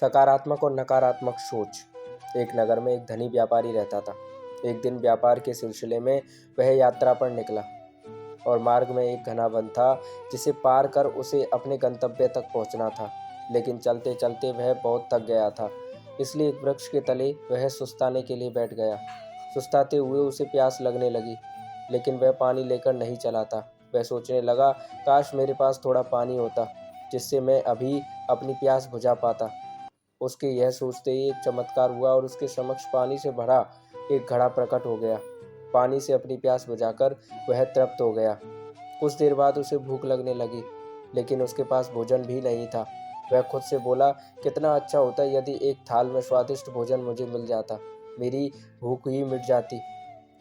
सकारात्मक और नकारात्मक सोच। एक नगर में एक धनी व्यापारी रहता था। एक दिन व्यापार के सिलसिले में वह यात्रा पर निकला और मार्ग में एक घना वन था जिसे पार कर उसे अपने गंतव्य तक पहुंचना था। लेकिन चलते चलते वह बहुत थक गया था, इसलिए एक वृक्ष के तले वह सुस्ताने के लिए बैठ गया। सुस्ताते हुए उसे प्यास लगने लगी, लेकिन वह पानी लेकर नहीं चला था। वह सोचने लगा, काश मेरे पास थोड़ा पानी होता जिससे मैं अभी अपनी प्यास बुझा पाता। उसके यह सोचते ही एक चमत्कार हुआ और उसके समक्ष पानी से भरा एक घड़ा प्रकट हो गया। पानी से अपनी प्यास बुझाकर वह तृप्त हो गया। कुछ देर बाद उसे भूख लगने लगी, लेकिन उसके पास भोजन भी नहीं था। वह खुद से बोला, कितना अच्छा होता यदि एक थाल में स्वादिष्ट भोजन मुझे मिल जाता, मेरी भूख ही मिट जाती।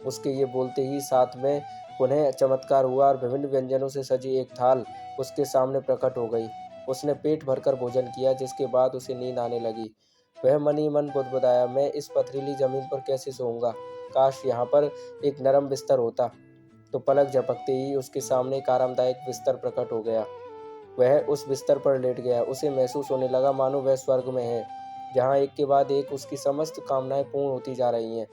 उसके ये बोलते ही साथ में पुनः चमत्कार हुआ और विभिन्न व्यंजनों से सजी एक थाल उसके सामने प्रकट हो गई। उसने पेट भरकर भोजन किया, जिसके बाद उसे नींद आने लगी। वह मन ही मन बुदबुदाया, मैं इस पथरीली जमीन पर कैसे सोऊंगा? काश यहाँ पर एक नरम बिस्तर होता। तो पलक झपकते ही उसके सामने एक आरामदायक बिस्तर प्रकट हो गया। वह उस बिस्तर पर लेट गया। उसे महसूस होने लगा मानो वह स्वर्ग में है, जहाँ एक के बाद एक उसकी समस्त कामनाएं पूर्ण होती जा रही हैं।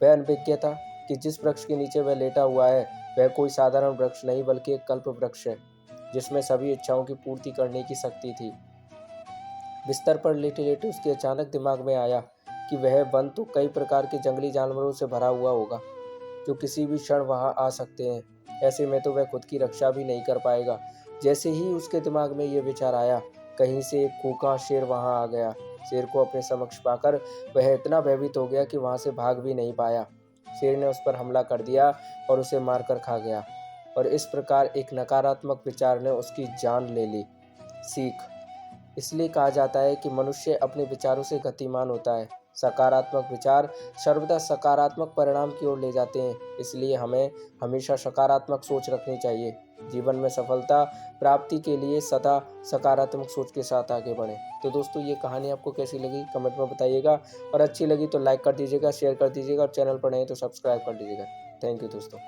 वह अनभिज्ञ था कि जिस वृक्ष के नीचे वह लेटा हुआ है वह कोई साधारण वृक्ष नहीं बल्कि एक कल्प वृक्ष है, जिसमें सभी इच्छाओं की पूर्ति करने की शक्ति थी। बिस्तर पर लेटे लेटे उसके अचानक दिमाग में आया कि वह वन तो कई प्रकार के जंगली जानवरों से भरा हुआ होगा, जो किसी भी क्षण वहां आ सकते हैं। ऐसे में तो वह खुद की रक्षा भी नहीं कर पाएगा। जैसे ही उसके दिमाग में यह विचार आया, कहीं से एक खूंखार शेर वहां आ गया। शेर को अपने समक्ष पाकर वह इतना भयभीत हो गया कि वहां से भाग भी नहीं पाया। शेर ने उस पर हमला कर दिया और उसे मारकर खा गया। और इस प्रकार एक नकारात्मक विचार ने उसकी जान ले ली। सीख। इसलिए कहा जाता है कि मनुष्य अपने विचारों से गतिमान होता है। सकारात्मक विचार सर्वदा सकारात्मक परिणाम की ओर ले जाते हैं। इसलिए हमें हमेशा सकारात्मक सोच रखनी चाहिए। जीवन में सफलता प्राप्ति के लिए सदा सकारात्मक सोच के साथ आगे बढ़ें। तो दोस्तों, ये कहानी आपको कैसी लगी कमेंट में बताइएगा, और अच्छी लगी तो लाइक कर दीजिएगा, शेयर कर दीजिएगा, और चैनल पर नए तो सब्सक्राइब कर दीजिएगा। थैंक यू दोस्तों।